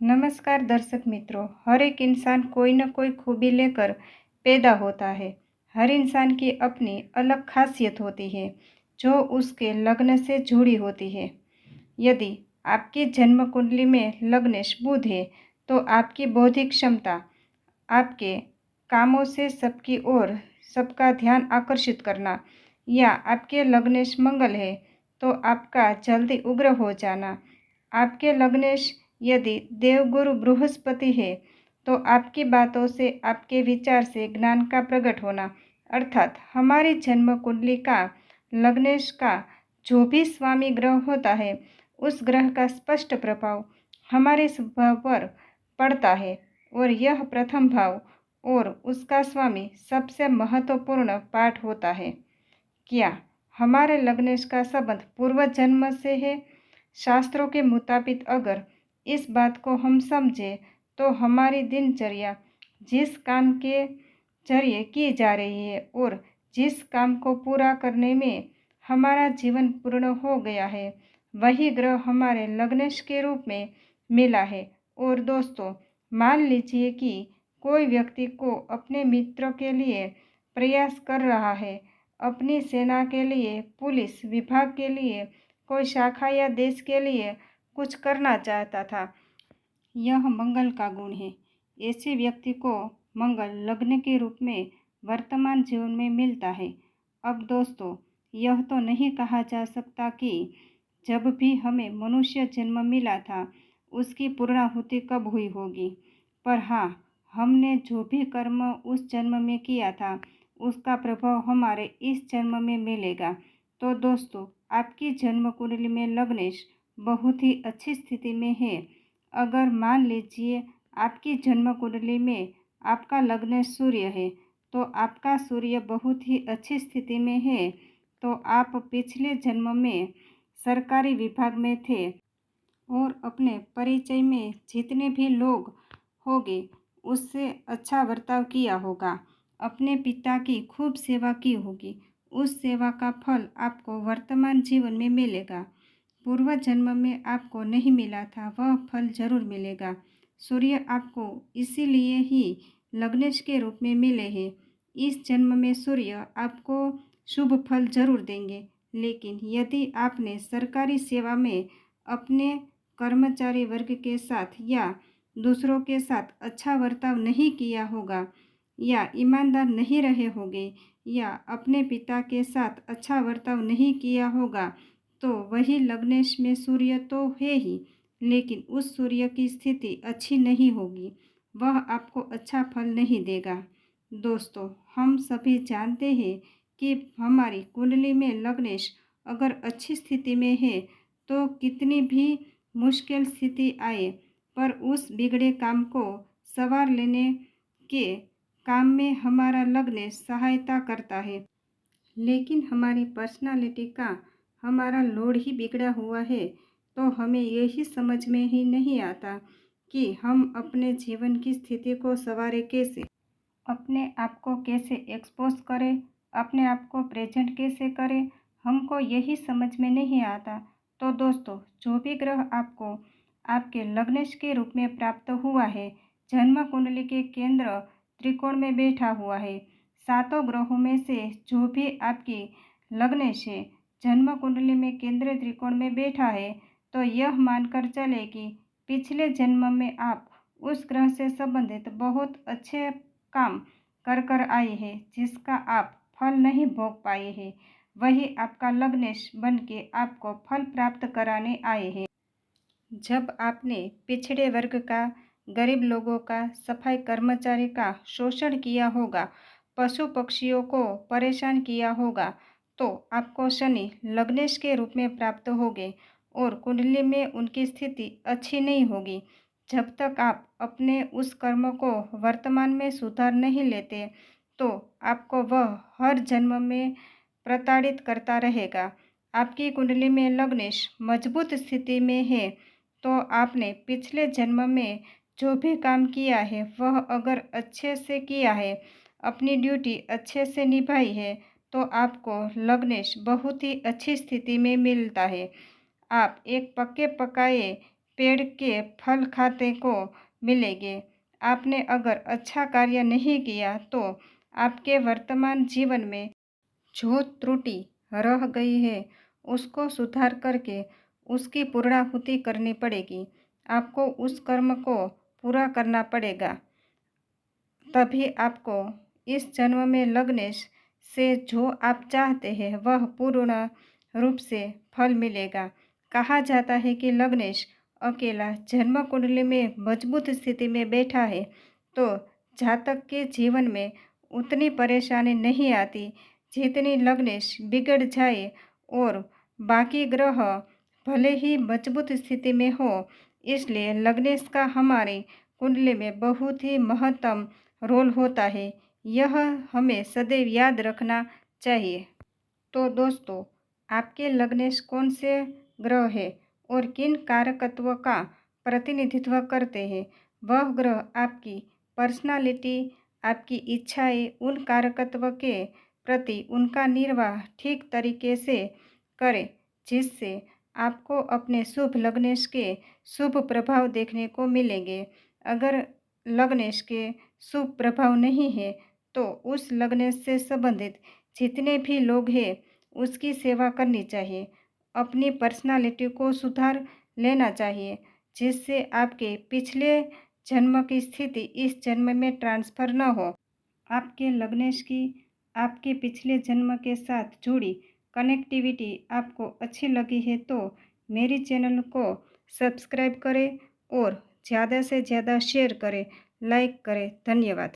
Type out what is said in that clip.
नमस्कार दर्शक मित्रों। हर एक इंसान कोई न कोई खूबी लेकर पैदा होता है। हर इंसान की अपनी अलग खासियत होती है जो उसके लग्न से जुड़ी होती है। यदि आपकी जन्म कुंडली में लग्नेश बुध है तो आपकी बौद्धिक क्षमता, आपके कामों से सबकी ओर सबका ध्यान आकर्षित करना, या आपके लग्नेश मंगल है तो आपका जल्दी उग्र हो जाना। आपके लग्नेश यदि देवगुरु बृहस्पति है तो आपकी बातों से, आपके विचार से ज्ञान का प्रकट होना। अर्थात हमारी जन्म कुंडली का लग्नेश का जो भी स्वामी ग्रह होता है उस ग्रह का स्पष्ट प्रभाव हमारे स्वभाव पर पड़ता है, और यह प्रथम भाव और उसका स्वामी सबसे महत्वपूर्ण पाठ होता है। क्या हमारे लग्नेश का संबंध पूर्व जन्म से है? शास्त्रों के मुताबिक अगर इस बात को हम समझें तो हमारी दिनचर्या जिस काम के जरिए की जा रही है और जिस काम को पूरा करने में हमारा जीवन पूर्ण हो गया है, वही ग्रह हमारे लग्नेश के रूप में मिला है। और दोस्तों, मान लीजिए कि कोई व्यक्ति को अपने मित्र के लिए प्रयास कर रहा है, अपनी सेना के लिए, पुलिस विभाग के लिए, कोई शाखा या देश के लिए कुछ करना चाहता था। यह मंगल का गुण है। ऐसे व्यक्ति को मंगल लग्न के रूप में वर्तमान जीवन में मिलता है। अब दोस्तों, यह तो नहीं कहा जा सकता कि जब भी हमें मनुष्य जन्म मिला था उसकी पूर्णाहुति कब हुई होगी, पर हाँ, हमने जो भी कर्म उस जन्म में किया था उसका प्रभाव हमारे इस जन्म में मिलेगा। तो दोस्तों, आपकी जन्म कुंडली में लग्नेश बहुत ही अच्छी स्थिति में है। अगर मान लीजिए आपकी जन्म कुंडली में आपका लग्न सूर्य है तो आपका सूर्य बहुत ही अच्छी स्थिति में है, तो आप पिछले जन्म में सरकारी विभाग में थे और अपने परिचय में जितने भी लोग होंगे उससे अच्छा बर्ताव किया होगा, अपने पिता की खूब सेवा की होगी। उस सेवा का फल आपको वर्तमान जीवन में मिलेगा। पूर्व जन्म में आपको नहीं मिला था वह फल जरूर मिलेगा। सूर्य आपको इसीलिए ही लग्नेश के रूप में मिले हैं। इस जन्म में सूर्य आपको शुभ फल जरूर देंगे, लेकिन यदि आपने सरकारी सेवा में अपने कर्मचारी वर्ग के साथ या दूसरों के साथ अच्छा बर्ताव नहीं किया होगा, या ईमानदार नहीं रहे होंगे, या अपने पिता के साथ अच्छा बर्ताव नहीं किया होगा, तो वही लग्नेश में सूर्य तो है ही, लेकिन उस सूर्य की स्थिति अच्छी नहीं होगी, वह आपको अच्छा फल नहीं देगा। दोस्तों, हम सभी जानते हैं कि हमारी कुंडली में लग्नेश अगर अच्छी स्थिति में है तो कितनी भी मुश्किल स्थिति आए पर उस बिगड़े काम को संवार लेने के काम में हमारा लग्नेश सहायता करता है। लेकिन हमारी पर्सनालिटी का हमारा लोड ही बिगड़ा हुआ है, तो हमें यही समझ में ही नहीं आता कि हम अपने जीवन की स्थिति को संवारें कैसे, अपने आप को कैसे एक्सपोज करें, अपने आप को प्रेजेंट कैसे करें, हमको यही समझ में नहीं आता। तो दोस्तों, जो भी ग्रह आपको आपके लग्नेश के रूप में प्राप्त हुआ है, जन्म कुंडली के केंद्र त्रिकोण में बैठा हुआ है, सातों ग्रहों में से जो भी आपकी लग्नेश है जन्म कुंडली में केंद्र त्रिकोण में बैठा है, तो यह मानकर चले कि पिछले जन्म में आप उस ग्रह से संबंधित बहुत अच्छे काम कर कर आए हैं जिसका आप फल नहीं भोग पाए हैं, वही आपका लग्नेश बन के आपको फल प्राप्त कराने आए हैं। जब आपने पिछड़े वर्ग का, गरीब लोगों का, सफाई कर्मचारी का शोषण किया होगा, पशु पक्षियों को परेशान किया होगा, तो आपको शनि लग्नेश के रूप में प्राप्त होंगे और कुंडली में उनकी स्थिति अच्छी नहीं होगी। जब तक आप अपने उस कर्म को वर्तमान में सुधार नहीं लेते तो आपको वह हर जन्म में प्रताड़ित करता रहेगा। आपकी कुंडली में लग्नेश मजबूत स्थिति में है तो आपने पिछले जन्म में जो भी काम किया है वह अगर अच्छे से किया है, अपनी ड्यूटी अच्छे से निभाई है, तो आपको लग्नेश बहुत ही अच्छी स्थिति में मिलता है। आप एक पक्के पकाए पेड़ के फल खाते को मिलेंगे। आपने अगर अच्छा कार्य नहीं किया तो आपके वर्तमान जीवन में जो त्रुटि रह गई है उसको सुधार करके उसकी पूर्णाहुति करनी पड़ेगी। आपको उस कर्म को पूरा करना पड़ेगा, तभी आपको इस जन्म में लगने से जो आप चाहते हैं वह पूर्ण रूप से फल मिलेगा। कहा जाता है कि लग्नेश अकेला जन्म कुंडली में मजबूत स्थिति में बैठा है तो जातक के जीवन में उतनी परेशानी नहीं आती जितनी लग्नेश बिगड़ जाए और बाकी ग्रह भले ही मजबूत स्थिति में हो। इसलिए लग्नेश का हमारी कुंडली में बहुत ही महत्तम रोल होता है, यह हमें सदैव याद रखना चाहिए। तो दोस्तों, आपके लग्नेश कौन से ग्रह है और किन कारकत्व का प्रतिनिधित्व करते हैं, वह ग्रह आपकी पर्सनालिटी, आपकी इच्छाएं, उन कारकत्व के प्रति उनका निर्वाह ठीक तरीके से करें जिससे आपको अपने शुभ लग्नेश के शुभ प्रभाव देखने को मिलेंगे। अगर लग्नेश के शुभ प्रभाव नहीं है तो उस लग्नेश से संबंधित जितने भी लोग हैं उसकी सेवा करनी चाहिए। अपनी पर्सनालिटी को सुधार लेना चाहिए जिससे आपके पिछले जन्म की स्थिति इस जन्म में ट्रांसफ़र न हो। आपके लग्नेश की आपके पिछले जन्म के साथ जुड़ी कनेक्टिविटी आपको अच्छी लगी है तो मेरी चैनल को सब्सक्राइब करें और ज़्यादा से ज़्यादा शेयर करें, लाइक करें। धन्यवाद।